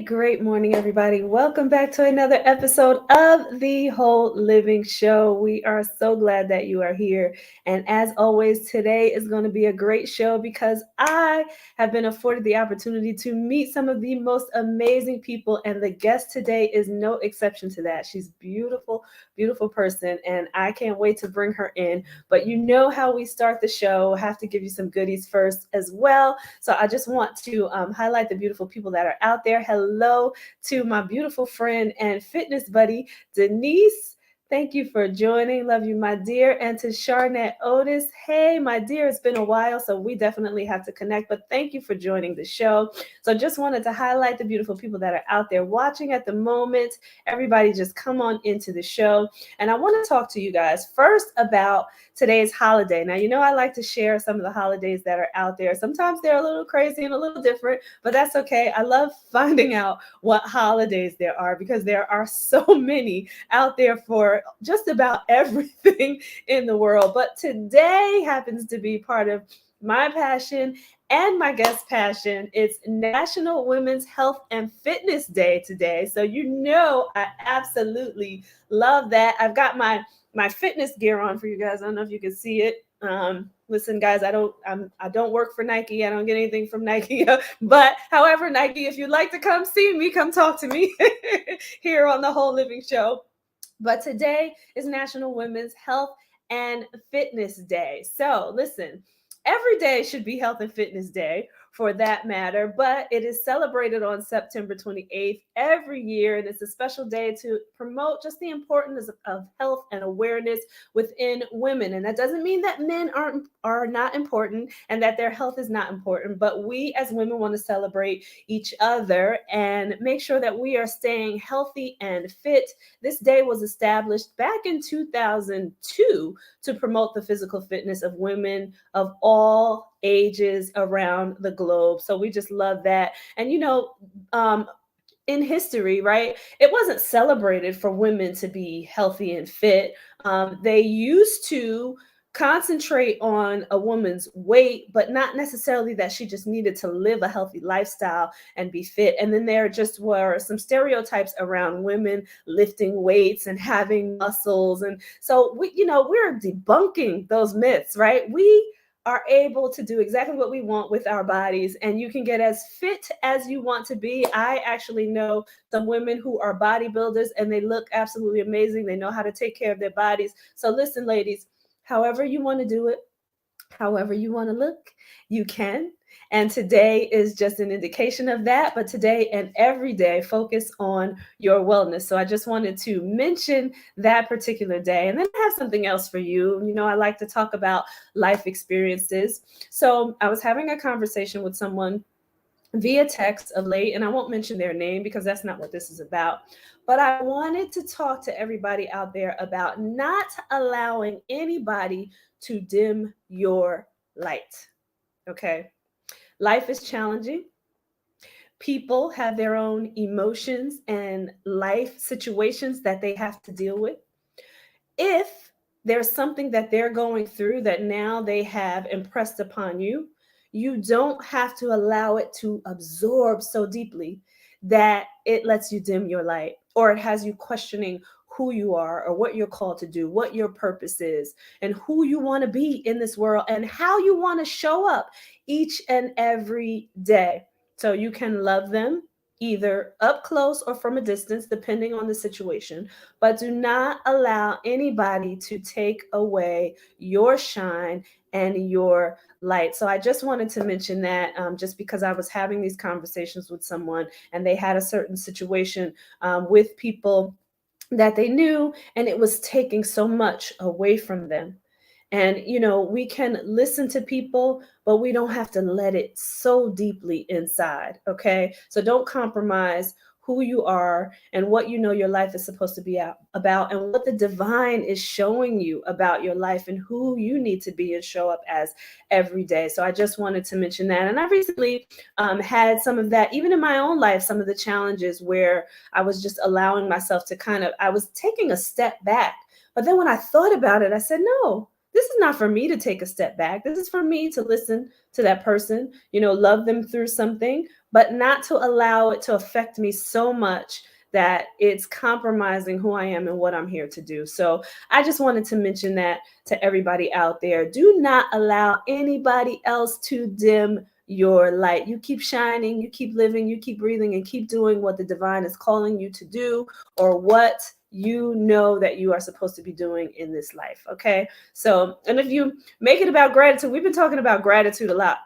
Great morning, everybody. Welcome back to another episode of The Whole Living Show. We are so glad that you are here. And as always, today is going to be a great show because I have been afforded the opportunity to meet some of the most amazing people. And the guest today is no exception to that. She's beautiful, beautiful person. And I can't wait to bring her in. But you know how we start the show. I have to give you some goodies first as well. So I just want to highlight the beautiful people that are out there. Hello to my beautiful friend and fitness buddy, Denise. Thank you for joining. Love you, my dear. And to Charnette Otis. Hey, my dear, it's been a while, so we definitely have to connect. But thank you for joining the show. So just wanted to highlight the beautiful people that are out there watching at the moment. Everybody just come on into the show. And I want to talk to you guys first about today's holiday. Now, you know, I like to share some of the holidays that are out there. Sometimes they're a little crazy and a little different, but that's okay. I love finding out what holidays there are because there are so many out there for just about everything in the world. But today happens to be part of my passion and my guest passion. It's National Women's Health and Fitness Day today. So you know I absolutely love that. I've got my fitness gear on for you guys. I don't know if you can see it. Listen, guys, I don't work for Nike. I don't get anything from Nike. But however, Nike, if you'd like to come see me, come talk to me here on the Whole Living Show. But today is National Women's Health and Fitness Day. So listen, every day should be Health and Fitness Day for that matter, but it is celebrated on September 28th every year, and it's a special day to promote just the importance of health and awareness within women. And that doesn't mean that men are not important and that their health is not important, but we as women want to celebrate each other and make sure that we are staying healthy and fit. This day was established back in 2002 to promote the physical fitness of women of all ages around the globe. So we just love that. And, you know, in history, right, it wasn't celebrated for women to be healthy and fit. They used to concentrate on a woman's weight, but not necessarily that she just needed to live a healthy lifestyle and be fit. And then there just were some stereotypes around women lifting weights and having muscles. And so we're debunking those myths, right? We are able to do exactly what we want with our bodies, and you can get as fit as you want to be. I actually know some women who are bodybuilders and they look absolutely amazing. They know how to take care of their bodies. So listen, ladies, however you want to do it, however you want to look, you can. And today is just an indication of that. But today and every day, focus on your wellness. So I just wanted to mention that particular day. And then I have something else for you. You know, I like to talk about life experiences. So I was having a conversation with someone via text of late, and I won't mention their name because that's not what this is about. But I wanted to talk to everybody out there about not allowing anybody to dim your light. Okay. Life is challenging. People have their own emotions and life situations that they have to deal with. If there's something that they're going through that now they have impressed upon you, you don't have to allow it to absorb so deeply that it lets you dim your light or it has you questioning who you are or what you're called to do, what your purpose is, and who you want to be in this world and how you want to show up each and every day. So you can love them either up close or from a distance, depending on the situation, but do not allow anybody to take away your shine and your light. So I just wanted to mention that just because I was having these conversations with someone and they had a certain situation with people that they knew, and it was taking so much away from them. And, you know, we can listen to people, but we don't have to let it so deeply inside. Okay. So don't compromise who you are and what you know your life is supposed to be about and what the divine is showing you about your life and who you need to be and show up as every day. So I just wanted to mention that. And I recently had some of that, even in my own life, some of the challenges where I was just allowing myself to I was taking a step back. But then when I thought about it, I said, no, this is not for me to take a step back. This is for me to listen to that person, you know, love them through something, but not to allow it to affect me so much that it's compromising who I am and what I'm here to do. So I just wanted to mention that to everybody out there. Do not allow anybody else to dim your light. You keep shining, you keep living, you keep breathing, and keep doing what the divine is calling you to do, or what you know that you are supposed to be doing in this life. Okay. So, and if you make it about gratitude, we've been talking about gratitude a lot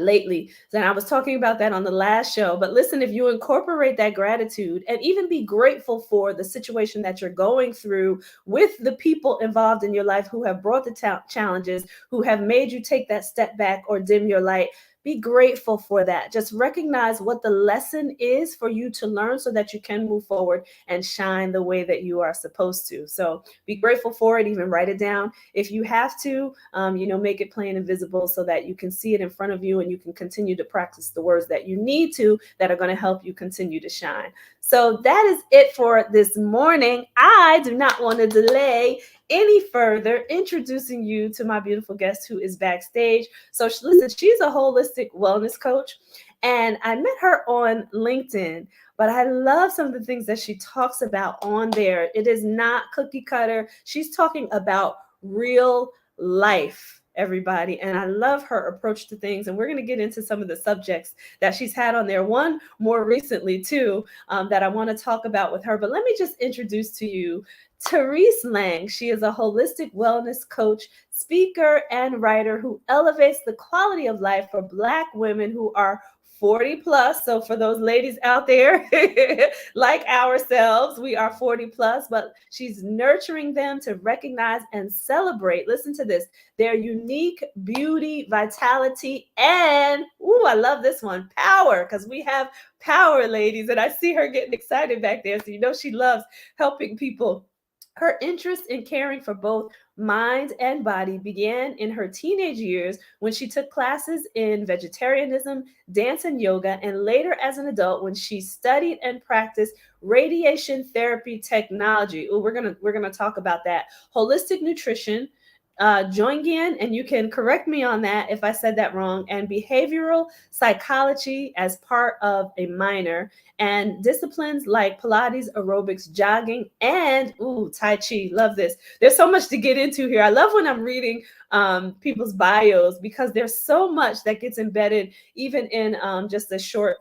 lately. And I was talking about that on the last show. But listen, if you incorporate that gratitude and even be grateful for the situation that you're going through with the people involved in your life who have brought the challenges, who have made you take that step back or dim your light. Be grateful for that. Just recognize what the lesson is for you to learn so that you can move forward and shine the way that you are supposed to. So be grateful for it, even write it down if you have to, make it plain and visible so that you can see it in front of you and you can continue to practice the words that you need to that are going to help you continue to shine. So that is it for this morning. I do not want to delay any further introducing you to my beautiful guest who is backstage. So listen, she's a holistic wellness coach, and I met her on LinkedIn, but I love some of the things that she talks about on there. It is not cookie cutter. She's talking about real life, everybody. And I love her approach to things. And we're going to get into some of the subjects that she's had on there. One more recently, too, that I want to talk about with her. But let me just introduce to you Terise Lang. She is a holistic wellness coach, speaker, and writer who elevates the quality of life for Black women who are 40 plus. So for those ladies out there like ourselves, we are 40 plus, but she's nurturing them to recognize and celebrate, listen to this, their unique beauty, vitality, and, ooh, I love this one, power, because we have power, ladies. And I see her getting excited back there. So you know she loves helping people. Her interest in caring for both mind and body began in her teenage years when she took classes in vegetarianism, dance, and yoga, and later as an adult when she studied and practiced radiation therapy technology. Ooh, we're gonna talk about that. Holistic nutrition, Jungian, and you can correct me on that if I said that wrong, and behavioral psychology as part of a minor, and disciplines like Pilates, aerobics, jogging, and Tai Chi. Love this. There's so much to get into here. I love when I'm reading people's bios because there's so much that gets embedded even in just a short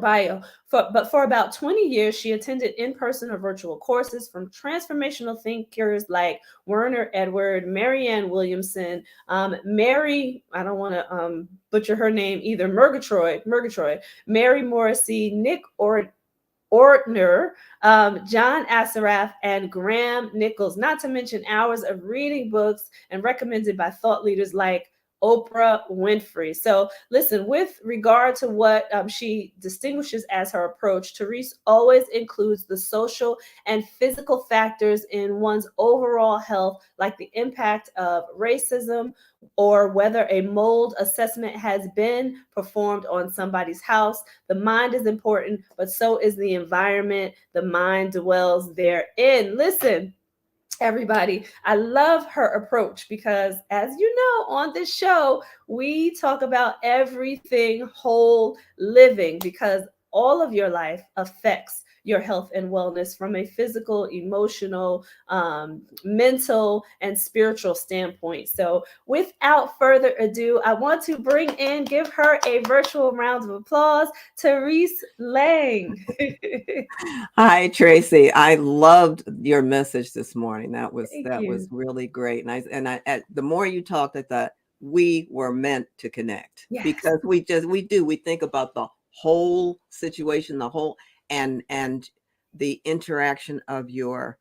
bio. But for about 20 years, she attended in-person or virtual courses from transformational thinkers like Werner Edward, Marianne Williamson, Mary, I don't want to butcher her name either, Murgatroyd, Mary Morrissey, Nick Ortner, John Assaraf, and Graham Nichols, not to mention hours of reading books and recommended by thought leaders like Oprah Winfrey. So listen, with regard to what she distinguishes as her approach, Terise always includes the social and physical factors in one's overall health, like the impact of racism or whether a mold assessment has been performed on somebody's house. The mind is important, but so is the environment the mind dwells therein. Listen, everybody, I love her approach because, as you know, on this show, we talk about everything whole living because all of your life affects your health and wellness from a physical, emotional, mental, and spiritual standpoint. So, without further ado, I want to give her a virtual round of applause, Terise Lang. Hi, Tracy. I loved your message this morning. Thank That was you. really great. The more you talked, I thought we were meant to connect Yes. because we think about the whole situation, and the interaction of your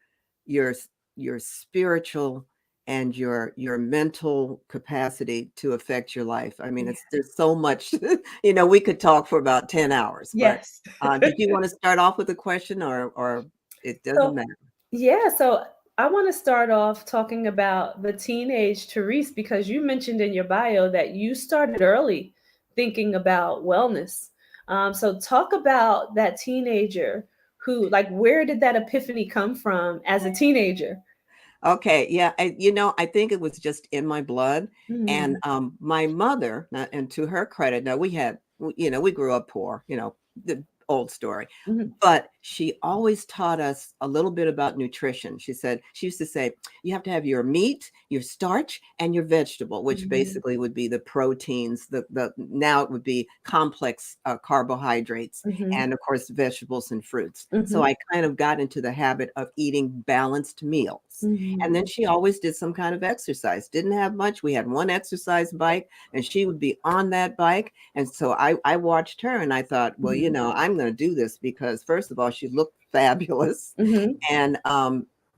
your spiritual and your mental capacity to affect your life. I mean, Yeah. there's so much, we could talk for about 10 hours, but Yes. did you want to start off with a question or it doesn't So, matter? yeah, so I want to start off talking about the teenage Therese because you mentioned in your bio that you started early thinking about wellness. So, talk about that teenager who, like, where did that epiphany come from as a teenager? Okay, yeah, I think it was just in my blood, and Mm, my mother, and to her credit, now we grew up poor, the old story. Mhm. But she always taught us a little bit about nutrition. She used to say, you have to have your meat, your starch, and your vegetable, which Mhm. basically would be the proteins. The now it would be complex carbohydrates, Mhm. and of course vegetables and fruits. So Mhm. I kind of got into the habit of eating balanced meals. And then Mhm. she always did some kind of exercise. Didn't have much. We had one exercise bike, and she would be on that bike. And so I watched her, and I thought, well, Mhm. I'm going to do this because first of all, she looked fabulous, Mhm.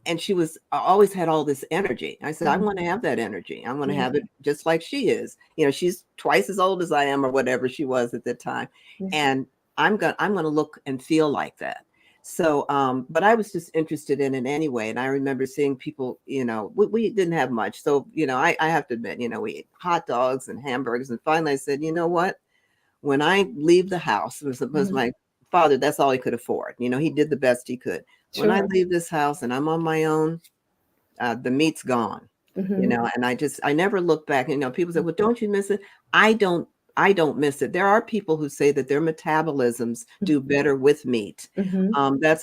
and she was always had all this energy. I said, I Mhm. want to have that energy. I want to Yeah. have it just like she is. She's twice as old as I am, or whatever she was at the time, Yeah. and I'm gonna look and feel like that. So, but I was just interested in it anyway. And I remember seeing people, we didn't have much. So, I have to admit, we ate hot dogs and hamburgers. And finally I said, you know what? When I leave the house, it was Mhm. my father, that's all he could afford. He did the best he could. When I Sure. leave this house and I'm on my own, the meat's gone, Mhm. and I never look back. People say, well, don't you miss it? I don't, I don't miss it. There are people who say that their metabolisms do better with meat. Mhm.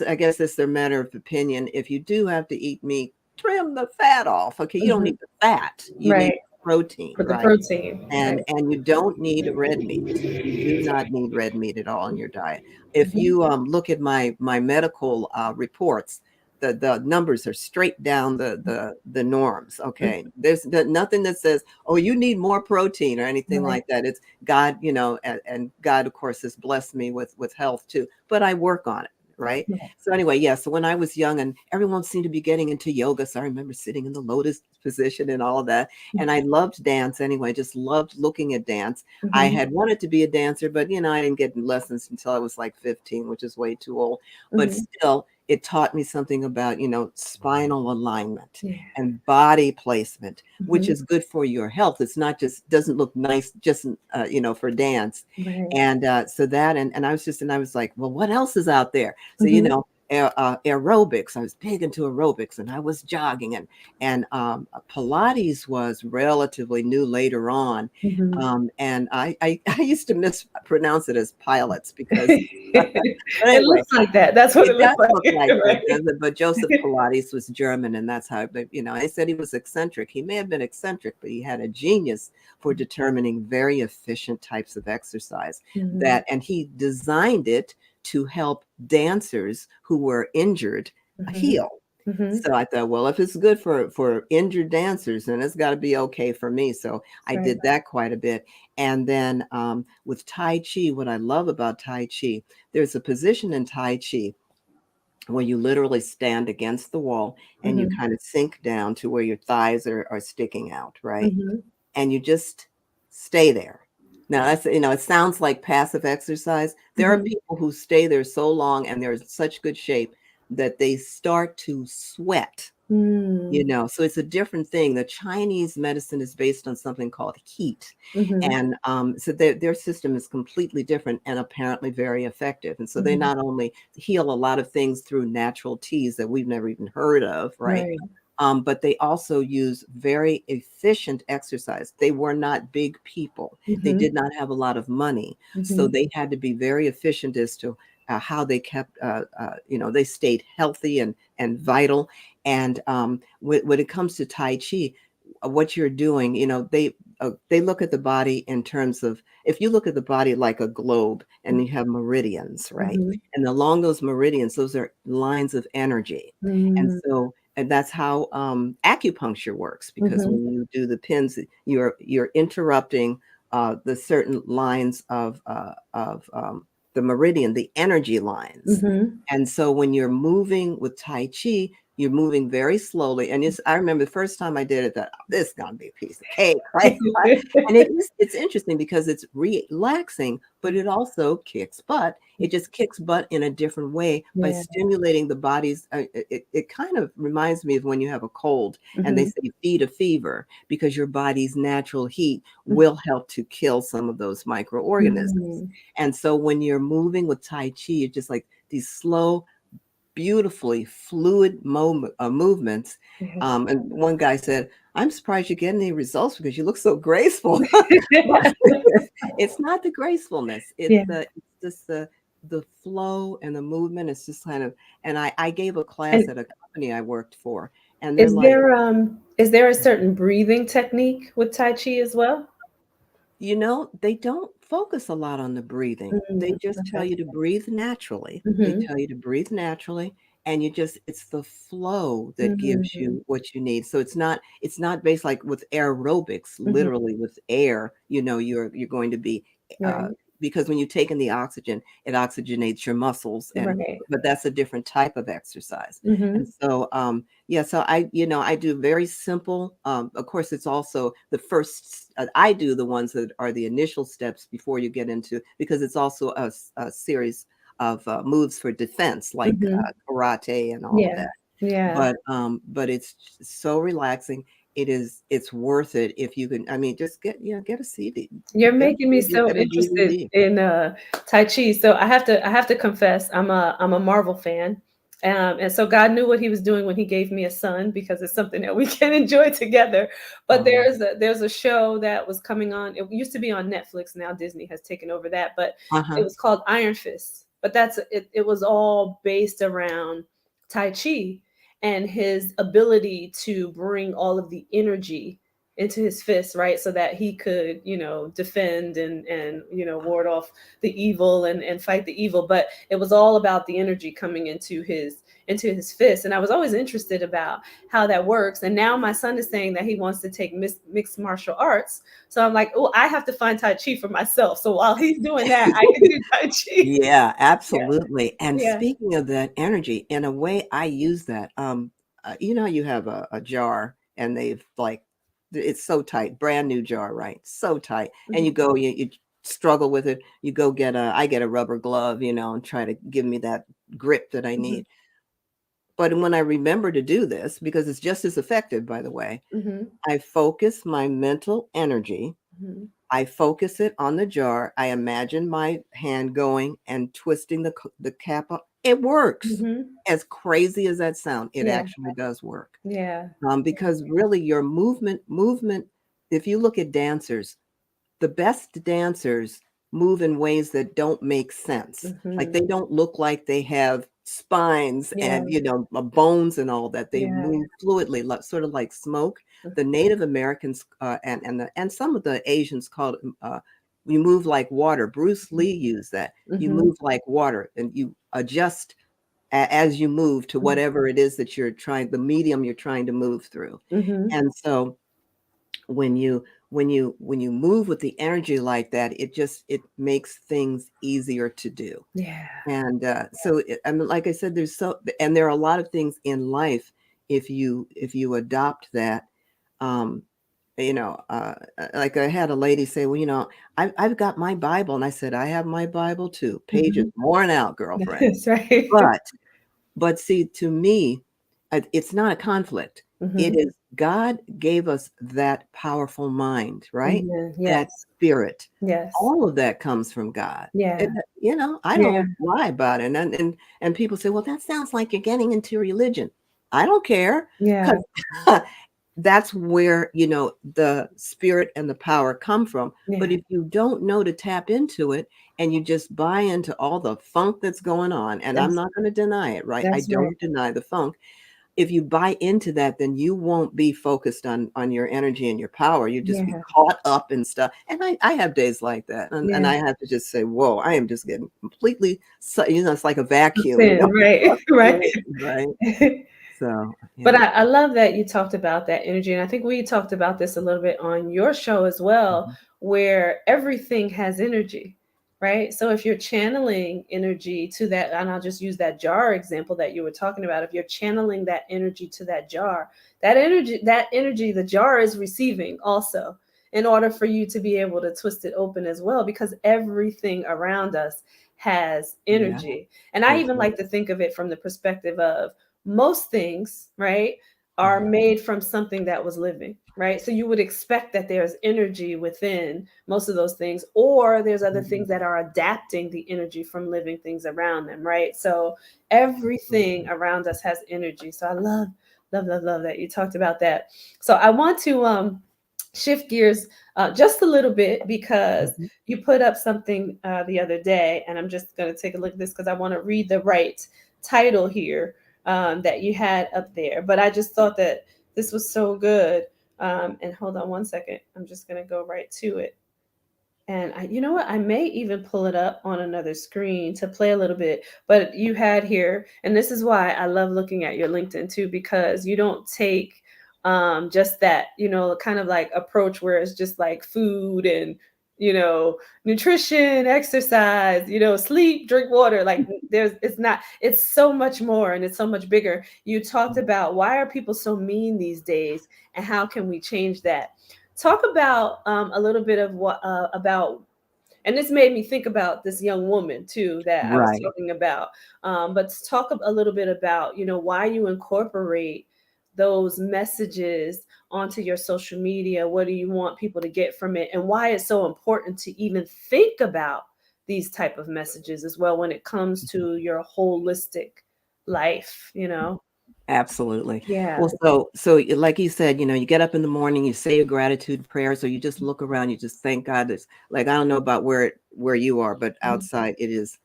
I guess that's their matter of opinion. If you do have to eat meat, trim the fat off. Okay. You don't Mhm. need the fat. You need Right. protein, For the right? protein. And Right. you don't need red meat. You do not need red meat at all in your diet. If Mhm. you look at my medical reports, the numbers are straight down the norms. Okay, Mhm. there's nothing that says, oh, you need more protein or anything Right. like that. It's God, and God, of course, has blessed me with health too. But I work on it. Right. Right. So anyway, yeah. So when I was young, and everyone seemed to be getting into yoga, so I remember sitting in the lotus position and all of that. And I loved dance anyway, just loved looking at dance. I Mhm. had wanted to be a dancer, but I didn't get lessons until I was like 15, which is way too old. But Mhm. still, it taught me something about, spinal alignment Yeah. and body placement, which Mhm. is good for your health. It's not just doesn't look nice just for dance. Right. And so that and I was like, well, what else is out there? So Mhm. aerobics. I was big into aerobics, and I was jogging, and Pilates was relatively new later on. Mhm. And I used to mispronounce it as pilots because, but It anyway, looks like that. That's what it it looks does like. look like that, Right. doesn't it? But Joseph Pilates was German, and that's how, I said he was eccentric. He may have been eccentric, but he had a genius for determining very efficient types of exercise Mhm. and he designed it to help dancers who were injured Mhm. heal. Mhm. So I thought, well, if it's good for injured dancers, then it's got to be okay for me. So I Right. did that quite a bit. And then with Tai Chi, what I love about Tai Chi, there's a position in Tai Chi where you literally stand against the wall and you Mhm. kind of sink down to where your thighs are sticking out, right? Mhm. And you just stay there. Now that's it sounds like passive exercise. There are Mhm. people who stay there so long and they're in such good shape that they start to sweat. Mm. So it's a different thing. The Chinese medicine is based on something called heat. Mhm. And so their system is completely different and apparently very effective. And so they Mhm. not only heal a lot of things through natural teas that we've never even heard of, right? Right. But they also use very efficient exercise. They were not big people. They Mhm. did not have a lot of money. So Mhm. they had to be very efficient as to how they kept, they stayed healthy and vital. And when it comes to Tai Chi, what you're doing, they look at the body in terms of, if you look at the body like a globe and you have meridians, right? Mhm. And along those meridians, those are lines of energy. And Mm. so, and that's how acupuncture works, because Mhm. when you do the pins, you're interrupting the certain lines of the meridian, the energy lines. Mhm. And so when you're moving with Tai Chi, you're moving very slowly. And I remember the first time I did it, that this is gonna be a piece of cake, right? And it's interesting because it's relaxing, but it also kicks butt. It just kicks butt in a different way by Yeah. stimulating the body's. It kind of reminds me of when you have a cold and they Mhm. say feed a fever, because your body's natural heat Mhm. will help to kill some of those microorganisms. Mm. And so when you're moving with Tai Chi, it's just like these slow beautifully fluid movements. Yes. And one guy said, "I'm surprised you get any results because you look so graceful." But it's not the gracefulness. Yeah. It's just the flow and the movement. It's just kind of. And I gave a class And at a company I worked for, and they're like, is there a certain breathing technique with Tai Chi as well? they don't focus a lot on the breathing. They just tell Okay. you to breathe naturally. They Mm-hmm. tell you to breathe naturally, and it's the flow that gives Mm-hmm. you what you need. So it's not based like with aerobics, Mm-hmm. literally with air, you're going to be uh Right. because when you take in the oxygen, it oxygenates your muscles, and Right. but that's a different type of exercise. And Mm-hmm. so yeah, so I do very simple. Of course, it's also the first. I do the ones that are the initial steps before you get into, because it's also a series of moves for defense, like Mm-hmm. karate and all of Yeah. that. Yeah. But it's so relaxing. It's worth it if you can. I mean, just get a CD, You're get a making me CD, so get a interested DVD. in Tai Chi. So I have to confess, I'm a Marvel fan. And so God knew what he was doing when he gave me a son, because it's something that we can enjoy together. But Oh, there's a show that was coming on. It used to be on Netflix. Now Disney has taken over that, but it uh-huh. was called Iron Fist. But it was all based around Tai Chi and his ability to bring all of the energy into his fist, right? So that he could, defend and ward off the evil and fight the evil. But it was all about the energy coming into his fist. And I was always interested about how that works. And now my son is saying that he wants to take mixed martial arts. So I'm like, oh, I have to find Tai Chi for myself. So while he's doing that, I can do Tai Chi. Yeah, Yeah. absolutely. And Yeah. speaking of that energy, in a way, I use that. You have a jar, and they've like it's so tight, brand new jar, right? So tight, and Mhm. you struggle with it. You go I get a rubber glove, and try to give me that grip that I Mhm. need. But when I remember to do this, because it's just as effective, by the way, Mhm. I focus my mental energy. Mhm. I focus it on the jar. I imagine my hand going and twisting the cap up. It works. Mhm. As crazy as that sound, it Yeah. actually does work. Yeah. Because really your movement, if you look at dancers, the best dancers move in ways that don't make sense. Like, Mhm. they don't look like they have spines Yeah. and, bones and all that. They Yeah. move fluidly, sort of like smoke. Mhm. The Native Americans and some of the Asians called it, we move like water. Bruce Lee used that. You Mhm. move like water, and you adjust as you move to Mhm. whatever it is that the medium you're trying to move through. Mhm. And so when you move with the energy like that, it makes things easier to do. Yeah. And I mean, like I said, there are a lot of things in life, if you adopt that. um like I had a lady say, well, I've got my Bible, and I said, I have my Bible too. Pages Mhm. worn out, girlfriend. That's right. But see, to me, it's not a conflict. It Mhm. is God gave us that powerful mind, right? Mhm. That Yes. spirit. Yes. All of that comes from God. Yeah. I Yeah. don't lie about it. And people say, well, that sounds like you're getting into religion. I don't care, Yeah. because that's where, the spirit and the power come from. But Yeah. if you don't know to tap into it, and you just buy into all the funk that's going on, and I'm That's not going to deny it, right? I that's right. don't deny the funk. If you buy into that, then you won't be focused on your energy and your power. You just be Yeah. caught up in stuff. And I have days like that, and Yeah. I have to just say, whoa, I am just getting completely, it's like a vacuum, Sin, right. Right. right? So But yeah. I love that you talked about that energy. And I think we talked about this a little bit on your show as well, Mhm. where everything has energy, right? So if you're channeling energy to that, and I'll just use that jar example that you were talking about, if you're channeling that energy to that jar, that energy, the jar is receiving also, in order for you to be able to twist it open as well, because everything around us has Yeah, energy. And I it even does. like to think of it from the perspective of most things, right, are Mhm. made from something that was living. right? So you would expect that there's energy within most of those things, or there's other Mhm. things that are adapting the energy from living things around them, right? So everything around us has energy. So I love, love, love, love that you talked about that. So I want to shift gears just a little bit because Mhm. you put up something the other day, and I'm just going to take a look at this because I want to read the right title here that you had up there. But I just thought that this was so good. And hold on one second. I'm just going to go right to it. And you know what? I may even pull it up on another screen to play a little bit. But you had here, and this is why I love looking at your LinkedIn too, because you don't take just that, kind of like approach where it's just like food and, nutrition, exercise, sleep, drink water. Like it's not, it's so much more and it's so much bigger. You talked about why are people so mean these days and how can we change that? Talk about a little bit of what about, and this made me think about this young woman too that I was Right. talking about. But talk a little bit about why you incorporate those messages onto your social media. What do you want people to get from it, and why it's so important to even think about these type of messages as well when it comes to your holistic life. Absolutely. Yeah. Well, like you said, you get up in the morning, you say a gratitude prayer, so you just look around, you just thank God. It's like I don't know about where you are, but outside it is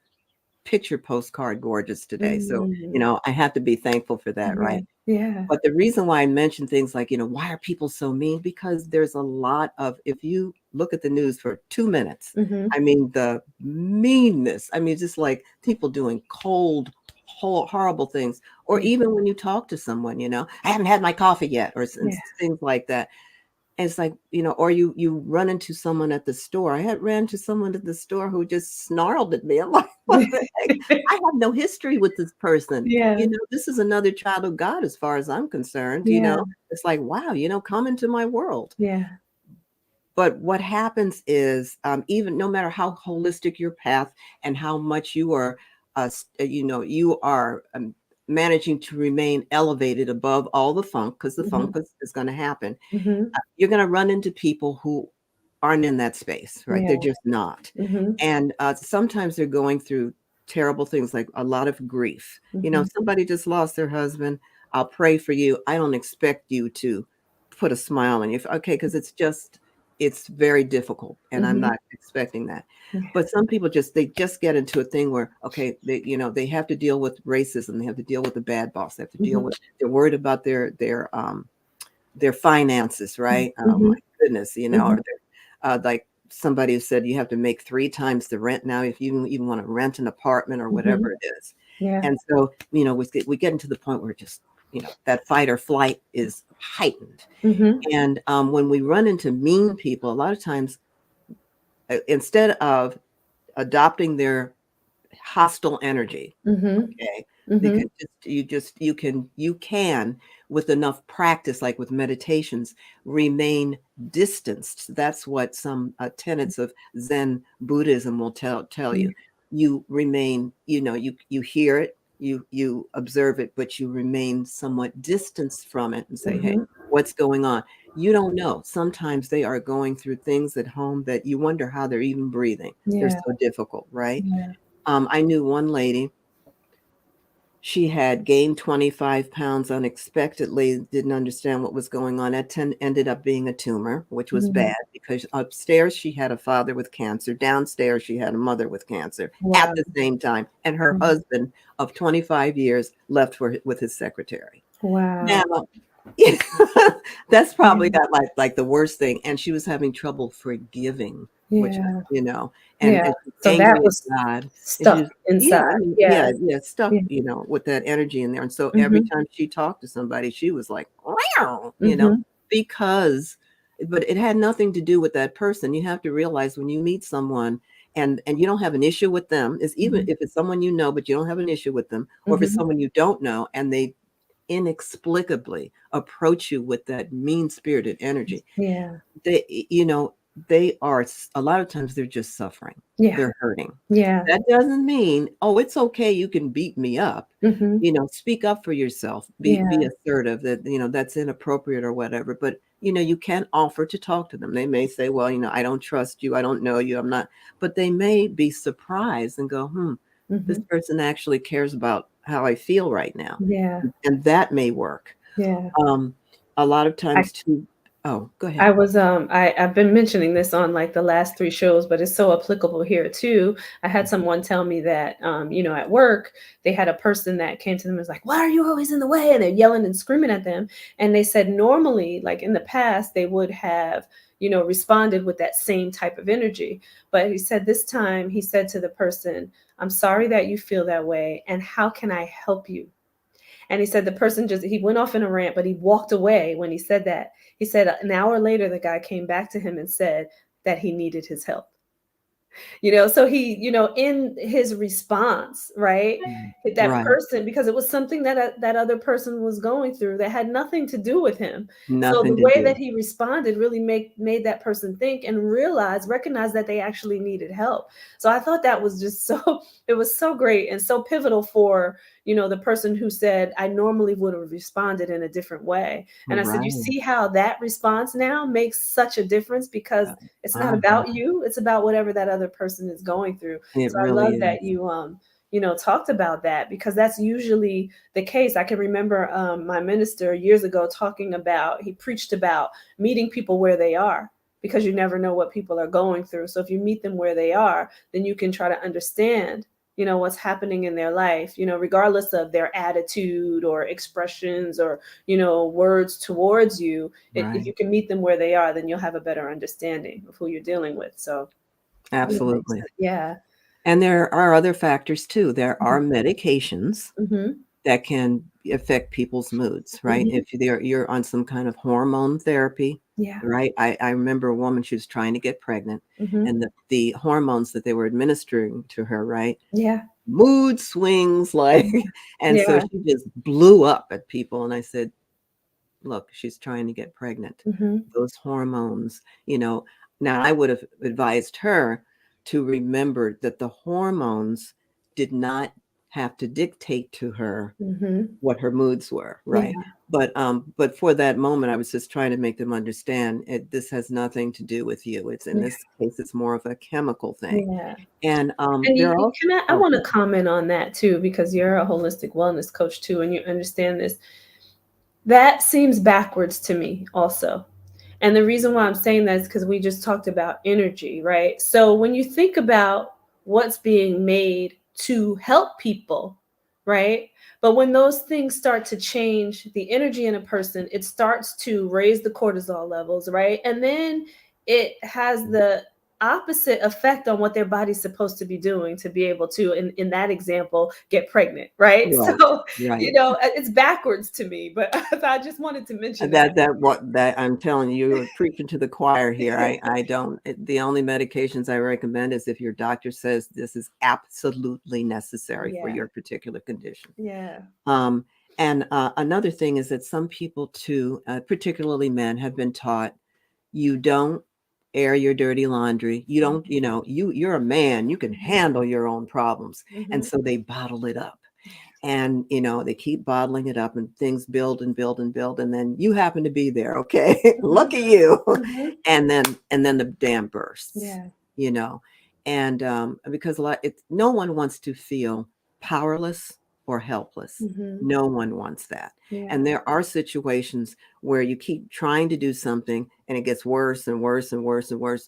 picture postcard gorgeous today. So, Mm-hmm. I have to be thankful for that, Yeah. right? Yeah. But the reason why I mention things like, why are people so mean? Because there's a lot of, if you look at the news for 2 minutes, Mm-hmm. I mean, the meanness, I mean, just like people doing cold, horrible things. Or Yeah. even when you talk to someone, I haven't had my coffee yet, or Yeah. things like that. And it's like, or you run into someone at the store. I had ran to someone at the store who just snarled at me. I'm like, what the heck? I have no history with this person. Yeah. This is another child of God as far as I'm concerned. Yeah. It's like, wow, come into my world. Yeah. But what happens is, even no matter how holistic your path and how much you are, you are managing to remain elevated above all the funk, because the Mm-hmm. funk is going to happen. Mm-hmm. You're going to run into people who aren't in that space, right? They're Yeah. just not. Mm-hmm. And sometimes they're going through terrible things like a lot of grief. Mm-hmm. Somebody just lost their husband. I'll pray for you. I don't expect you to put a smile on your face, okay, because it's very difficult, and I'm Mm-hmm. not expecting that. But some people they just get into a thing where, okay, they have to deal with racism, they have to deal with the bad boss, they have to deal Mm-hmm. with, they're worried about their finances, right? Oh Mm-hmm. my goodness, Mm-hmm. or like somebody who said you have to make 3 times the rent now if you even want to rent an apartment or Mm-hmm. whatever it is. Yeah. And so, we get into the point where just, that fight or flight is heightened. Mm-hmm. And when we run into mean people, a lot of times, instead of adopting their hostile energy, Mm-hmm. okay, they Mm-hmm. could you can with enough practice, like with meditations, remain distanced. That's what some tenets of Zen Buddhism will tell you. You remain, you hear it, you observe it, but you remain somewhat distanced from it and say, hey, Mm-hmm. what's going on? You don't know. Sometimes they are going through things at home that you wonder how they're even breathing. They're Yeah. so difficult, right? Yeah. I knew one lady. She had gained 25 pounds unexpectedly, didn't understand what was going on. That ended up being a tumor, which was Mm-hmm. bad because upstairs she had a father with cancer, downstairs she had a mother with cancer at Wow. the same time, and her Mm. husband of 25 years left with his secretary. Now, Wow. that's probably Yeah. got like the worst thing, and she was having trouble forgiving, which Yeah. and Yeah. she's So that angry was at God, and stuck she's yeah, I inside. mean, Yeah. yeah, stuck, Yeah. with that energy in there, and so every Mm-hmm. time she talked to somebody, she was like, "Wow," Mm-hmm. because, but it had nothing to do with that person. You have to realize when you meet someone and you don't have an issue with them, is even Mm-hmm. if it's someone you know, but you don't have an issue with them, or if it's Mm-hmm. someone you don't know and they inexplicably approach you with that mean spirited energy, Yeah. they, they are a lot of times they're just suffering. Yeah. They're hurting. Yeah. That doesn't mean, oh, it's okay, you can beat me up. Mm-hmm. Speak up for yourself. Be Yeah. assertive that, that's inappropriate or whatever. But, you can offer to talk to them. They may say, well, I don't trust you. I don't know you. I'm not. But they may be surprised and go, this Mm-hmm. person actually cares about how I feel right now. Yeah. And that may work. Yeah. Um, a lot of I times too. Oh, go ahead. I was I've been mentioning this on like the last three shows, but it's so applicable here too. I had someone tell me that at work they had a person that came to them and was like, "Why are you always in the way?" And they're yelling and screaming at them. And they said normally, like in the past, they would have, responded with that same type of energy. But he said this time he said to the person, "I'm sorry that you feel that way, and how can I help you?" And he said the person he went off in a rant, but he walked away when he said that. He said an hour later, the guy came back to him and said that he needed his help. So he, in his response, right, Mm. that Right. person, because it was something that that other person was going through that had nothing to do with him. So the Nothing to way that do. he responded really made that person think and recognize that they actually needed help. So I thought that was just it was so great and so pivotal for, the person who said, I normally would have responded in a different way. And I said, you Right. see how that response now makes such a difference, because it's not Uh-huh. about you, it's about whatever that other person is going through. It So I really love that is. you talked about that, because that's usually the case. I can remember my minister years ago talking about, he preached about meeting people where they are, because you never know what people are going through. So if you meet them where they are, then you can try to understand what's happening in their life, regardless of their attitude or expressions or words towards you. If Right. you can meet them where they are, then you'll have a better understanding of who you're dealing with. So that makes Absolutely. sense. Yeah. And there are other factors too. There Mhm. are medications Mhm. that can affect people's moods, right? Mhm. If you're on some kind of hormone therapy, Yeah. right? I remember a woman, she was trying to get pregnant, Mhm. and the hormones that they were administering to her, right? Yeah. Mood swings like, and so Yeah. she just blew up at people. And I said, look, she's trying to get pregnant. Mhm. Those hormones, you know. Now, I would have advised her to remember that the hormones did not have to dictate to her Mhm. what her moods were, right? Yeah. But for that moment, I was just trying to make them understand this has nothing to do with you. It's in Yeah. this case, it's more of a chemical thing. Yeah. And And there are you also, can I oh, want to comment on that too, because you're a holistic wellness coach too, and you understand this. That seems backwards to me also. And the reason why I'm saying that is because we just talked about energy, right? So when you think about what's being made to help people, right? But when those things start to change the energy in a person, it starts to raise the cortisol levels, right? And then it has the opposite effect on what their body's supposed to be doing to be able to, in that example, get pregnant, right? right, So, right. it's backwards to me, but I just wanted to mention that. That I'm telling you, you're preaching to the choir here. I don't. The only medications I recommend is if your doctor says this is absolutely necessary for Yeah. your particular condition. Yeah. Um, and another thing is that some people too, particularly men, have been taught you don't air your dirty laundry. You don't, you're a man. You can Mhm. handle your own problems, and Mhm. so they bottle it up. Yeah. And they keep bottling it up, and things build and build and build, and then you happen to be there, okay? Mhm. Lucky you. Mhm. And then the dam bursts, Yeah. you know and because no one wants to feel powerless or helpless. Mhm. No one wants that. Yeah. And there are situations where you keep trying to do something and it gets worse and worse and worse and worse.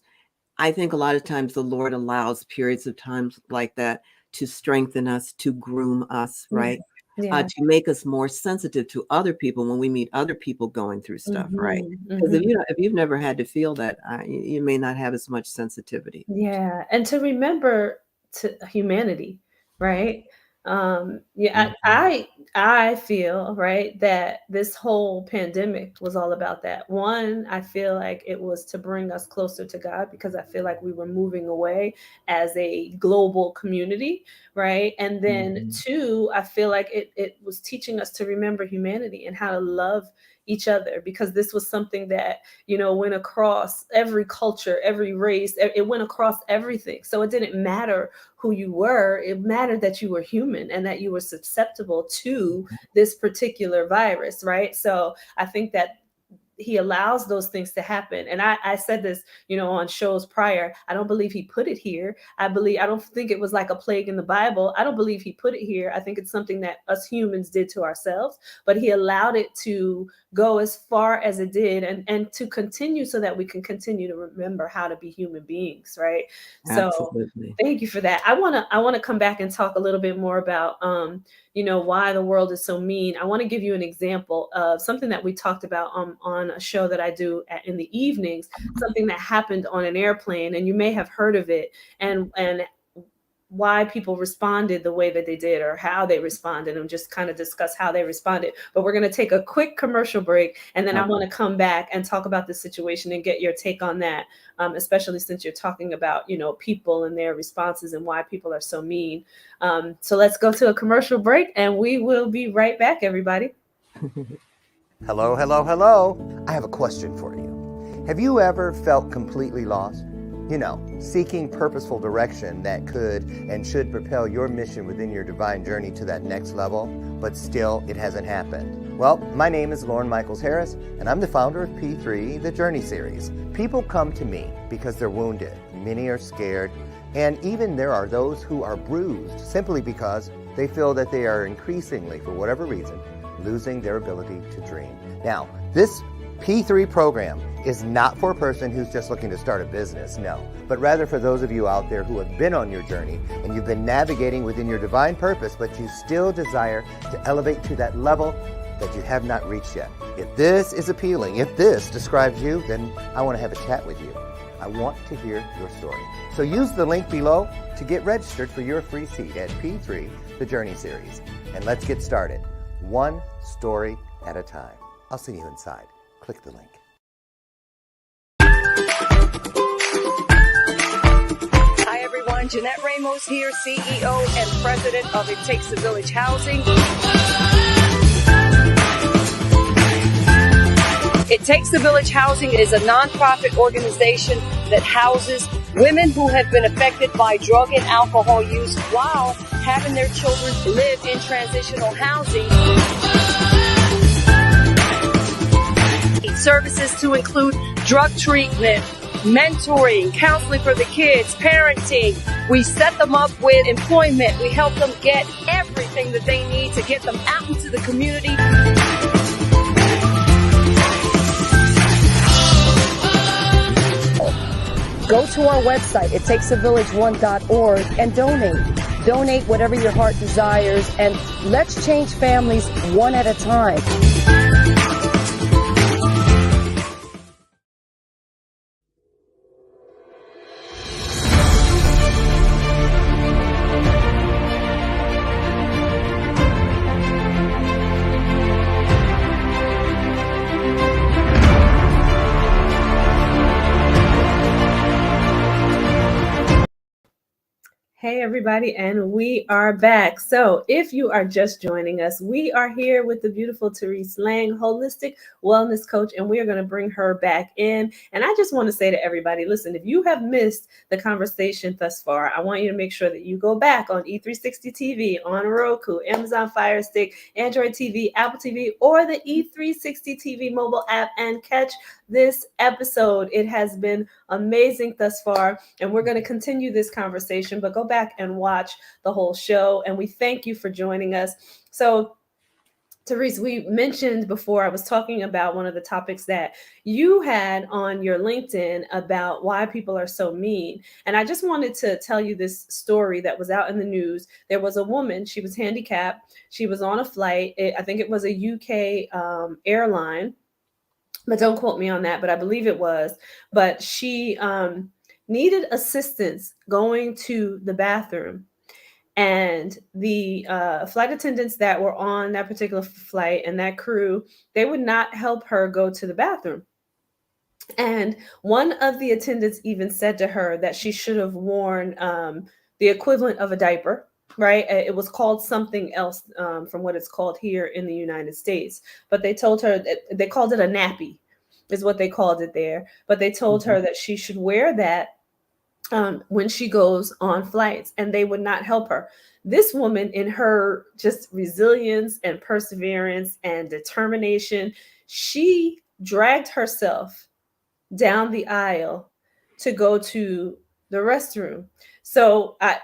I think a lot of times the Lord allows periods of times like that to strengthen us, to groom us, Yeah. right? Yeah. To make us more sensitive to other people when we meet other people going through stuff, right? Mhm. Because Mhm. if you've never had to feel that, you may not have as much sensitivity. Yeah, and to remember to humanity, right? Yeah, Mhm. I feel right that this whole pandemic was all about that. One, I feel like it was to bring us closer to God, because I feel like we were moving away as a global community, right? And then Mhm. two, I feel like it was teaching us to remember humanity and how to love each other, because this was something that, went across every culture, every race. It went across everything. So it didn't matter who you were. It mattered that you were human and that you were susceptible to this particular virus, right? So I think that he allows those things to happen. And I said this, on shows prior. I don't believe he put it here. I don't think it was like a plague in the Bible. I don't believe he put it here. I think it's something that us humans did to ourselves, but he allowed it to go as far as it did, and to continue, so that we can continue to remember how to be human beings, right? So Absolutely. thank you for that. I want to come back and talk a little bit more about why the world is so mean. I want to give you an example of something that we talked about on a show that I do in the evenings, something that happened on an airplane, and you may have heard of it, and why people responded the way that they did, or how they responded, and just kind of discuss how they responded. But we're going to take a quick commercial break, and then I want to come back and talk about the situation and get your take on that, especially since you're talking about, people and their responses and why people are so mean. So let's go to a commercial break, and we will be right back, everybody. Hello, hello, hello. I have a question for you. Have you ever felt completely lost? Seeking purposeful direction that could and should propel your mission within your divine journey to that next level, but still it hasn't happened. Well, my name is Lauren Michaels Harris, and I'm the founder of P3, the Journey Series. People come to me because they're wounded. Many are scared, and even there are those who are bruised simply because they feel that they are increasingly, for whatever reason, losing their ability to dream. Now, this P3 program is not for a person who's just looking to start a business, no, but rather for those of you out there who have been on your journey and you've been navigating within your divine purpose, but you still desire to elevate to that level that you have not reached yet. If this is appealing, if this describes you, then I want to have a chat with you. I want to hear your story. So use the link below to get registered for your free seat at P3, the Journey Series. And let's get started, one story at a time. I'll see you inside. Click the link. Hi everyone, Jeanette Ramos here, CEO and President of It Takes a Village Housing. It Takes a Village Housing is a nonprofit organization that houses women who have been affected by drug and alcohol use while having their children live in transitional housing. Services to include drug treatment, mentoring, counseling for the kids, parenting. We set them up with employment. We help them get everything that they need to get them out into the community. Go to our website, ittakesavillage1.org, and donate. Donate whatever your heart desires, and let's change families one at a time. Hey, everybody, and we are back. So if you are just joining us, we are here with the beautiful Terise Lang, holistic wellness coach, and we are going to bring her back in. And I just want to say to everybody, listen, if you have missed the conversation thus far, I want you to make sure that you go back on E360 TV, on Roku, Amazon Fire Stick, Android TV, Apple TV, or the E360 TV mobile app and catch this episode. It has been amazing thus far, and we're going to continue this conversation, but go back and watch the whole show. And we thank you for joining us. So Terise, we mentioned before, I was talking about one of the topics that you had on your LinkedIn about why people are so mean. And I just wanted to tell you this story that was out in the news. There was a woman, she was handicapped. She was on a flight. I think it was a UK airline, but don't quote me on that, but I believe it was. But she needed assistance going to the bathroom. And the flight attendants that were on that particular flight and that crew, they would not help her go to the bathroom. And one of the attendants even said to her that she should have worn the equivalent of a diaper, right? It was called something else, from what it's called here in the United States. But they told her that they called it a nappy, is what they called it there. But they told Mhm. her that she should wear that when she goes on flights, and they would not help her. This woman, in her just resilience and perseverance and determination, she dragged herself down the aisle to go to the restroom. So I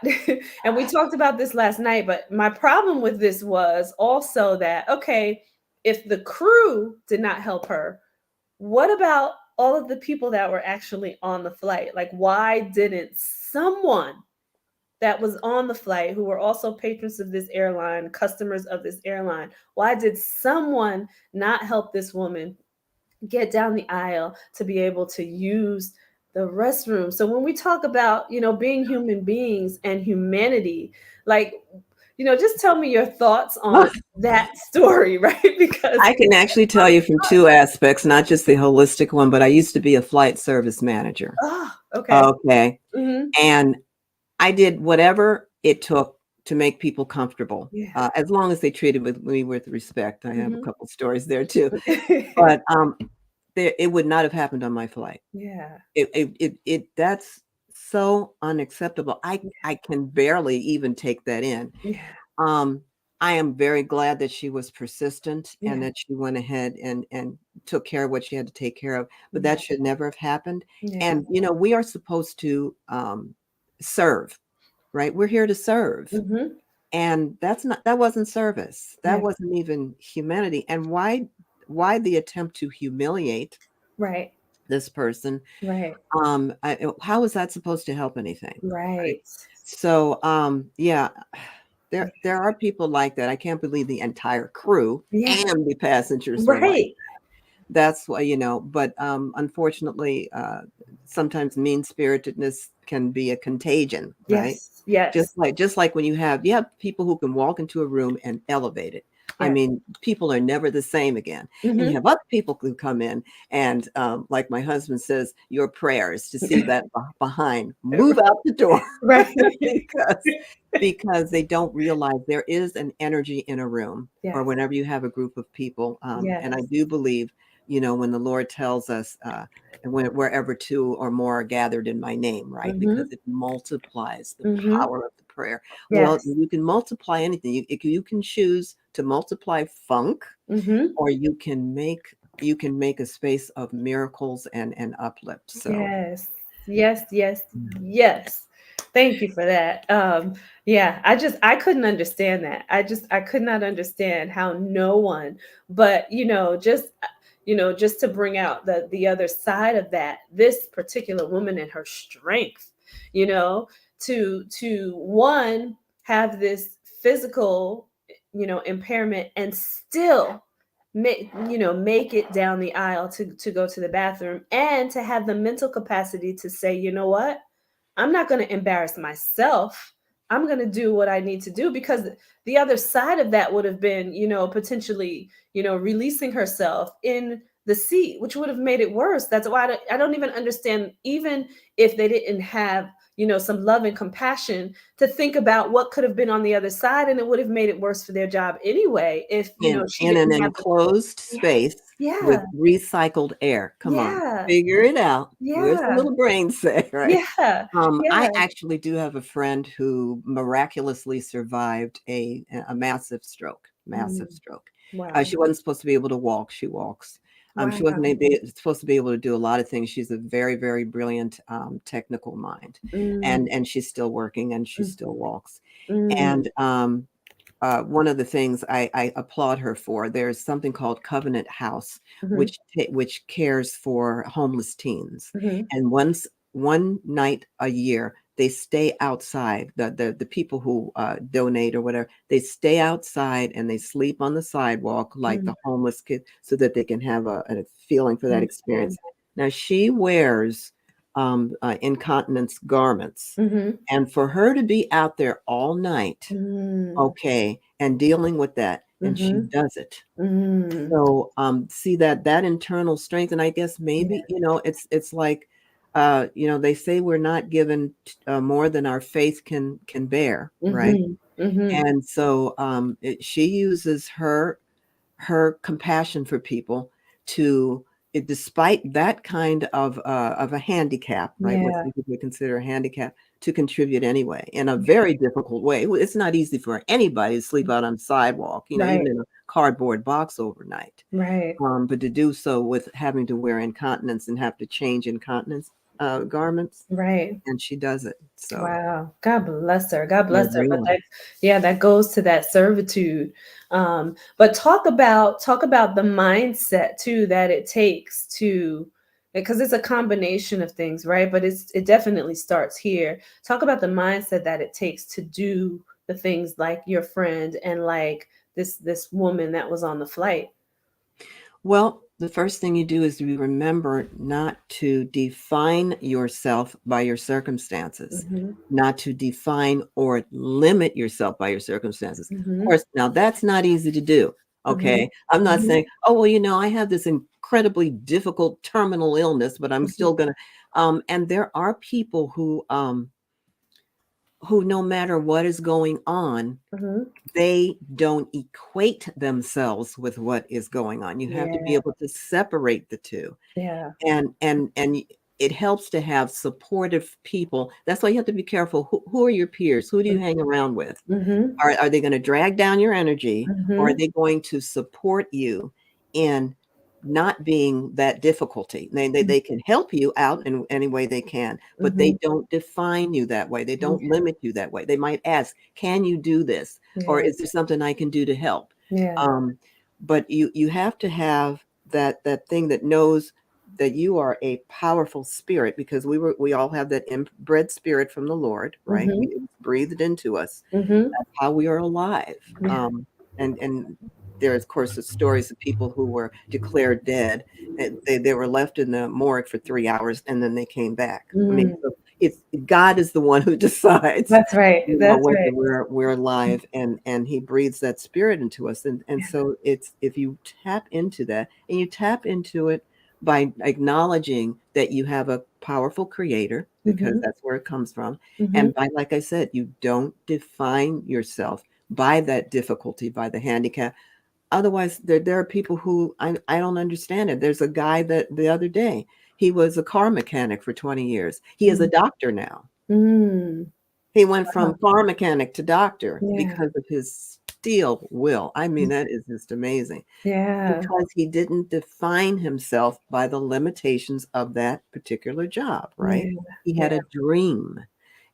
and we talked about this last night, but my problem with this was also that, okay, if the crew did not help her, what about all of the people that were actually on the flight? Like, why didn't someone that was on the flight, who were also patrons of this airline, customers of this airline, why did someone not help this woman get down the aisle to be able to use the restroom? So when we talk about, being human beings and humanity, like, just tell me your thoughts on that story, right? Because I can actually tell you from two aspects, not just the holistic one, but I used to be a flight service manager. okay. Okay. Hmm. And I did whatever it took to make people comfortable, Yeah. as long as they treated me with respect. I have a Hmm. couple stories there too, but it would not have happened on my flight. Yeah. That's so unacceptable. I can barely even take that in. Yeah. Um, I am very glad that she was persistent and Yeah. that she went ahead and took care of what she had to take care of, but Yeah. that should never have happened. Yeah. And, we are supposed to serve, right? We're here to serve. Hmm. And that wasn't service. That Yeah. wasn't even humanity. And why the attempt to humiliate Right. this person? Right. How is that supposed to help anything? Right. Right. So, yeah, there are people like that. I can't believe the entire crew Yeah. and the passengers were like, Right. that's why, but unfortunately, sometimes mean-spiritedness can be a contagion, right? Yes. Yes. Just like when you have people who can walk into a room and elevate it. I Yes. mean, people are never the same again. And you Hmm. have other people who come in and, like my husband says, your prayers to see that behind move out the door Right. because they don't realize there is an energy in a room or Yes. whenever you have a group of people. And I Yes. do believe, when the Lord tells us, wherever two or more are gathered in my name, right? Because Hmm. it multiplies the Hmm. power of the prayer. Well, Yes. you can multiply anything. You can choose to multiply funk, Hmm. or you can make a space of miracles and uplift. So Yes. Yes. Yes. Yes. Thank you for that. Yeah, I couldn't understand that. I could not understand how no one, but just to bring out the other side of that, this particular woman and her strength, you know, to one, have this physical, impairment, and still make it down the aisle to go to the bathroom, and to have the mental capacity to say, you know what, I'm not going to embarrass myself. I'm going to do what I need to do, because the other side of that would have been, potentially, releasing herself in the seat, which would have made it worse. That's why I don't even understand, even if they didn't have, some love and compassion, to think about what could have been on the other side, and it would have made it worse for their job anyway, if, she in an didn't have enclosed yeah, space yeah, with recycled air. Come on, yeah, figure it out. Where's the yeah, little brain say, right? yeah, I yeah. actually do have a friend who miraculously survived a massive stroke. Massive Mm, stroke. wow. She wasn't supposed to be able to walk. She walks. She Wow. wasn't supposed to be able to do a lot of things. She's a very, very brilliant technical mind, Mm, and she's still working and she mm, still walks. mm, And one of the things I applaud her for, there's something called Covenant House, mhm, which cares for homeless teens, mhm, and one night a year they stay outside. The people who donate or whatever, they stay outside and they sleep on the sidewalk like mm, the homeless kid, so that they can have a feeling for that mm, experience. Now she wears incontinence garments, mhm, and for her to be out there all night, mm, okay, and dealing with that, and she mhm, does it. mm. So, see that internal strength, and I guess maybe, Yeah. it's like, they say we're not given more than our faith can bear, right? Mhm. Mm-hmm. And so she uses her compassion for people to despite that kind of a handicap, right? What Yeah. some people would consider a handicap, to contribute anyway in a very difficult way. It's not easy for anybody to sleep out on the sidewalk, even Right. in a cardboard box overnight. Right. But to do so with having to wear incontinence and have to change incontinence garments, Right. and she does it. So Wow. God bless her. God yeah, bless her. But really. that, yeah, that goes to that servitude. But talk about the mindset too that it takes to, because it's a combination of things, right? But it definitely starts here. Talk about the mindset that it takes to do the things like your friend and like this woman that was on the flight. Well, the first thing you do is you remember not to define yourself by your circumstances, Mm-hmm. not to define or limit yourself by your circumstances. Of Mm-hmm. course, now that's not easy to do. Mm-hmm. Okay. I'm not Mm-hmm. saying, oh, well, I have this incredibly difficult terminal illness, but I'm still going to. And there are people who, no matter what is going on, Mm-hmm. they don't equate themselves with what is going on. You have to be Yeah. able to separate the two. Yeah. And it helps to have supportive people. That's why you have to be careful. Who are your peers? Who do you hang around with? Mm-hmm. Are they going to drag down your energy, or are Mm-hmm. they going to support you in not being that difficulty? They can help you out in any way they can, but they Mm-hmm. don't define you that way. They don't limit you that way. They might ask, can you do this? Or Yeah. is there something I can do to help? Yeah. Um, but you have to have that thing that knows that you are a powerful spirit, because we all have that inbred spirit from the Lord, right? Mm-hmm. It was breathed into us, Mm-hmm. how we are alive. Yeah. And there's, of course, the stories of people who were declared dead. And they were left in the morgue for 3 hours, and then they came back. I mean, Mm. so it's God is the one who decides, That's right. That's whether right. we're alive, and He breathes that spirit into us. And so it's, if you tap into that, and you tap into it by acknowledging that you have a powerful creator, because Mm-hmm. that's where it comes from. Mm-hmm. And by, like I said, you don't define yourself by that difficulty, by the handicap. Otherwise, there are people who I don't understand it. There's a guy that the other day, he was a car mechanic for 20 years. He is a doctor now. Mm. He went Wow. from car mechanic to doctor Yeah. because of his steel will. I mean, that is just amazing, Yeah. because he didn't define himself by the limitations of that particular job, right? Yeah. He Yeah. had a dream,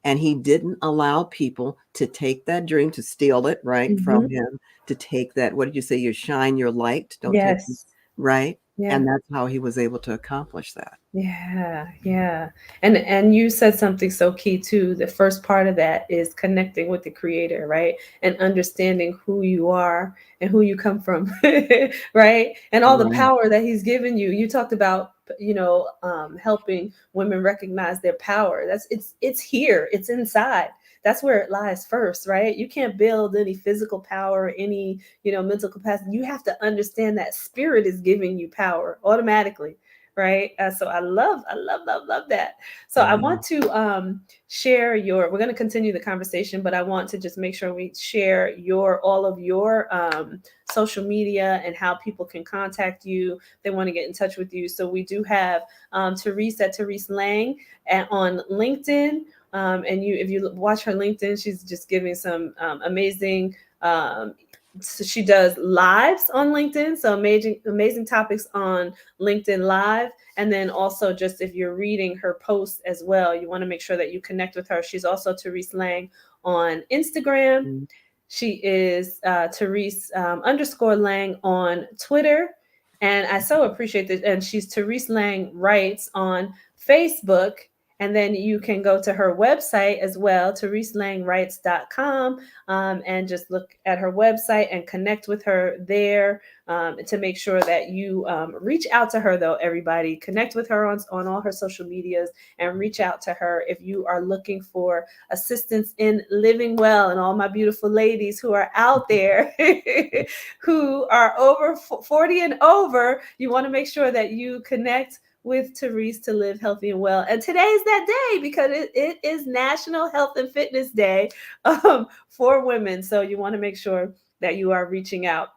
and he didn't allow people to take that dream, to steal it, right, Mm-hmm. from him, to take that, what did you say? You shine your light, don't take, Yes. right? Yeah. And that's how he was able to accomplish that. Yeah, yeah. And you said something so key too. The first part of that is connecting with the creator, right? And understanding who you are and who you come from, right? And all the Right. power that he's given you. You talked about, helping women recognize their power. It's here. It's inside. That's where it lies first, right? You can't build any physical power, any, mental capacity. You have to understand that spirit is giving you power automatically, right? So I love that. So I Mhm. want to share your. We're going to continue the conversation, but I want to just make sure we share all of your social media and how people can contact you. They want to get in touch with you. So we do have Terise Lang on LinkedIn. And if you watch her LinkedIn, she's just giving some amazing. So she does lives on LinkedIn, so amazing topics on LinkedIn Live. And then also, just if you're reading her posts as well, you want to make sure that you connect with her. She's also Terise Lang on Instagram. Mhm. She is Terise _Lang on Twitter. And I so appreciate this. And she's Terise Lang Writes on Facebook. And then you can go to her website as well, TeriseLangWrites.com, and just look at her website and connect with her there, to make sure that you reach out to her, though, everybody. Connect with her on all her social medias and reach out to her if you are looking for assistance in living well. And all my beautiful ladies who are out there who are over 40 and over, you want to make sure that you connect with Terise to live healthy and well. And today is that day because it is National Health and Fitness Day for women. So you want to make sure that you are reaching out.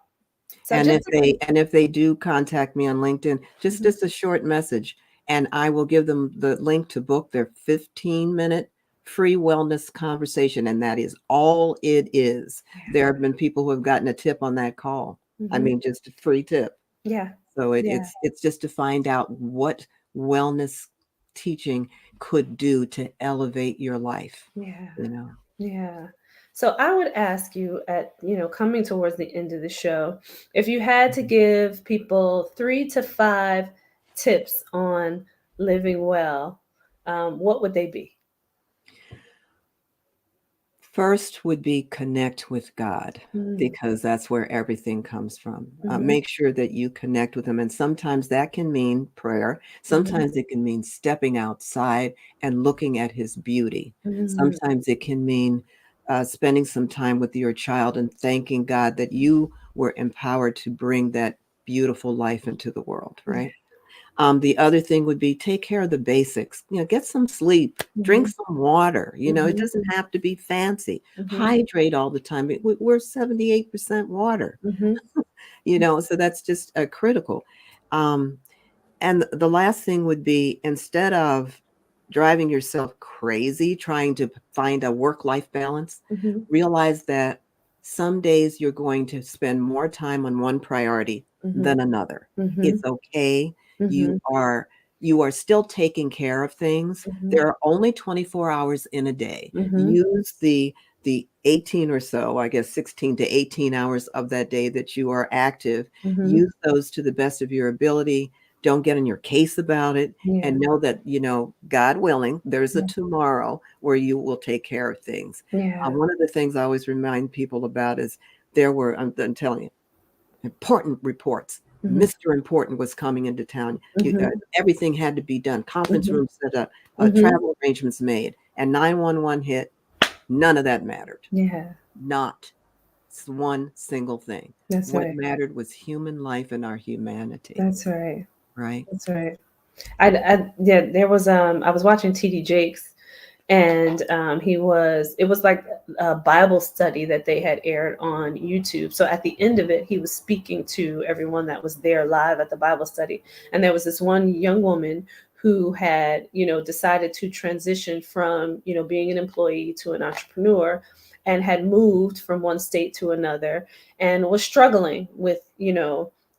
So And just if they do contact me on LinkedIn, just a short message, and I will give them the link to book their 15-minute free wellness conversation, and that is all it is. There have been people who have gotten a tip on that call. I mean, just a free tip. yeah. So Yeah. it's just to find out what wellness teaching could do to elevate your life. Yeah. You know. Yeah. So I would ask you at, coming towards the end of the show, if you had to give people 3 to 5 tips on living well, what would they be? First would be connect with God, Mm. because that's where everything comes from. Mhm. Make sure that you connect with Him. And sometimes that can mean prayer. Sometimes it can mean stepping outside and looking at His beauty. Mhm. Sometimes it can mean spending some time with your child and thanking God that you were empowered to bring that beautiful life into the world, right? The other thing would be take care of the basics. Get some sleep, drink some water. It Mhm. doesn't have to be fancy. Mhm. Hydrate all the time. We're 78% water, Mhm. so that's just critical. Um, and the last thing would be, instead of driving yourself crazy trying to find a work-life balance, Mhm. realize that some days you're going to spend more time on one priority Mhm. than another. Mhm. It's okay. You Mhm. are you are still taking care of things. Mhm. There are only 24 hours in a day. Mhm. Use the 18 or so, I guess 16 to 18 hours of that day that you are active. Mhm. Use those to the best of your ability. Don't get in your case about it, Yeah. and know that, God willing, there's a Yeah. tomorrow where you will take care of things. Yeah. One of the things I always remind people about is I'm telling you, important reports. Mhm. Mr. Important was coming into town. Mhm. Everything had to be done. Conference Mhm. room set up, Mhm. travel arrangements made, and 911 hit. None of that mattered. Yeah. Not one single thing. That's What right. mattered was human life and our humanity, That's right. right? That's right. Yeah, there was I was watching TD Jakes, and it was like a Bible study that they had aired on YouTube. So at the end of it, he was speaking to everyone that was there live at the Bible study, and there was this one young woman who had, decided to transition from, being an employee to an entrepreneur, and had moved from one state to another, and was struggling with,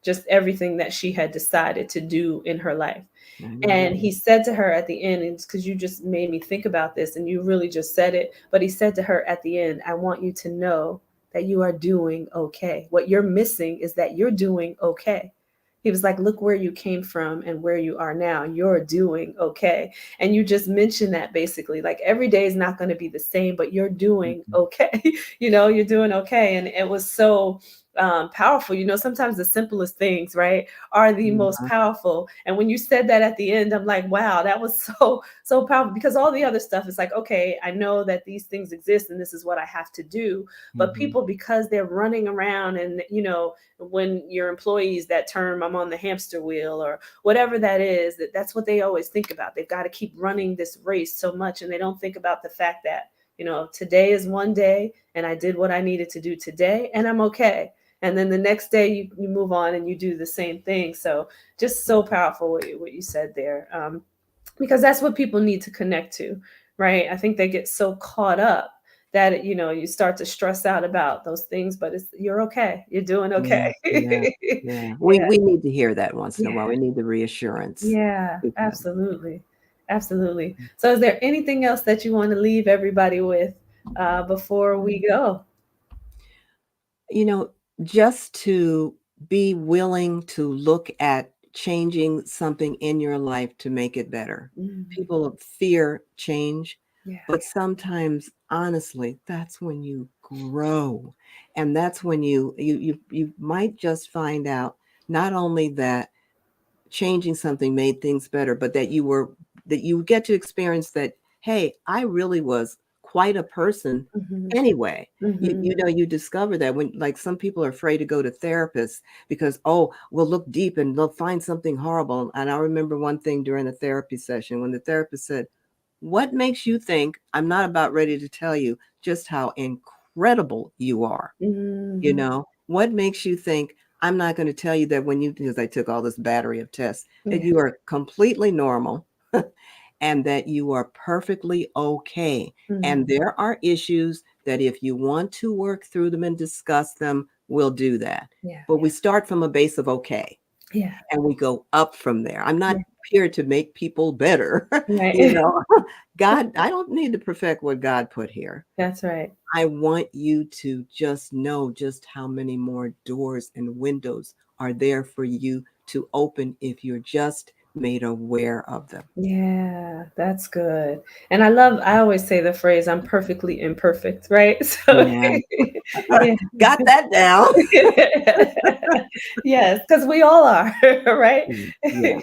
just everything that she had decided to do in her life. I know. And he said to her at the end, and it's because you just made me think about this and you really just said it, but he said to her at the end, I want you to know that you are doing okay. What you're missing is that you're doing okay. He was like, look where you came from and where you are now. You're doing okay. And you just mentioned that basically, like every day is not going to be the same, but you're doing Mhm. okay. You're doing okay. And it was so powerful. Sometimes the simplest things, right, are the most Mhm. powerful. And when you said that at the end, I'm like, wow, that was so powerful, because all the other stuff is like, okay, I know that these things exist and this is what I have to do. But Mhm. people, because they're running around, and when your employees, that term, I'm on the hamster wheel or whatever that is, that's what they always think about. They've got to keep running this race so much, and they don't think about the fact that today is one day, and I did what I needed to do today, and I'm okay. And then the next day you move on and you do the same thing. So just so powerful what you said there, because that's what people need to connect to, right? I think they get so caught up that you start to stress out about those things, but you're okay, you're doing Yeah, okay. yeah, yeah. We Yeah, we need to hear that once in a while. yeah, We need the reassurance. yeah, Because, absolutely, absolutely. So is there anything else that you want to leave everybody with before we go? you know, just to be willing to look at changing something in your life to make it better. Mm, People fear change, yeah. but sometimes, honestly, that's when you grow. And that's when you might just find out not only that changing something made things better, but that you get to experience that, hey, I really was quite a person Mhm. anyway. Mhm. You discover that when, like, some people are afraid to go to therapists because, oh, we'll look deep and they'll find something horrible. And I remember one thing during a therapy session when the therapist said, what makes you think I'm not about ready to tell you just how incredible you are? Mhm. What makes you think I'm not going to tell you that because I took all this battery of tests, that Yeah. you are completely normal and that you are perfectly okay. And Mhm. there are issues that if you want to work through them and discuss them, we'll do that. Yeah. But we start from a base of okay Yeah. and we go up from there. I'm not Yeah. here to make people better. Right. God, I don't need to perfect what God put here. That's right. I want you to just know just how many more doors and windows are there for you to open if you're just made aware of them. Yeah, that's good. And I always say the phrase, I'm perfectly imperfect, right? So, Yeah. yeah. Got that down. Yes, because we all are, right? Yeah.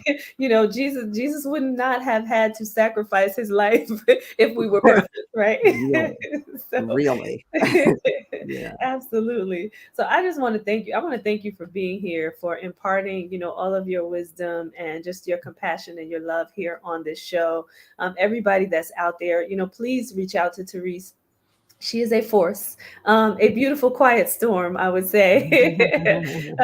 Jesus would not have had to sacrifice his life if we were perfect, right? Really. So, Really. Yeah. absolutely. So I just want to thank you. I want to thank you for being here, for imparting, all of your wisdom and just your compassion and your love here on this show. Everybody that's out there, please reach out to Terise. She is a force, a beautiful quiet storm, I would say.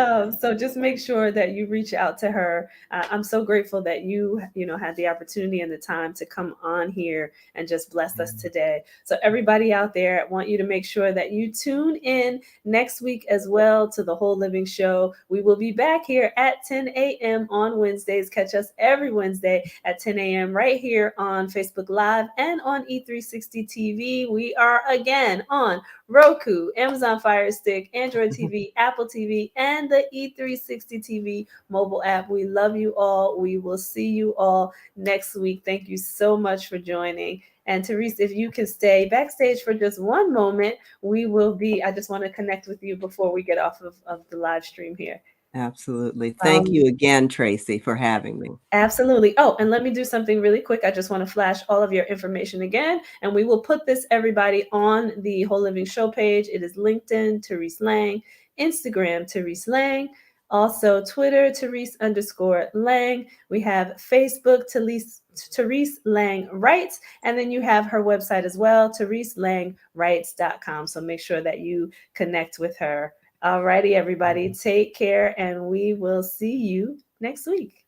So just make sure that you reach out to her. I'm so grateful that you had the opportunity and the time to come on here and just bless us today. So everybody out there, I want you to make sure that you tune in next week as well to the Whole Living Show. We will be back here at 10 a.m. on Wednesdays. Catch us every Wednesday at 10 a.m. right here on Facebook Live and on E360 TV. We are again on Roku, Amazon Fire Stick, Android TV, Apple TV, and the E360 TV mobile app. We love you all. We will see you all next week. Thank you so much for joining. And Terise, if you can stay backstage for just one moment, I just want to connect with you before we get off of the live stream here. Absolutely. Thank you again, Tracy, for having me. Absolutely. Oh, and let me do something really quick. I just want to flash all of your information again, and we will put this, everybody, on the Whole Living Show page. It is LinkedIn, Terise Lang, Instagram, Terise Lang, also Twitter, Terise_Lang. We have Facebook, Terise Lang Writes, and then you have her website as well, TeriseLangWrites.com. So make sure that you connect with her. All righty, everybody. Take care, and we will see you next week.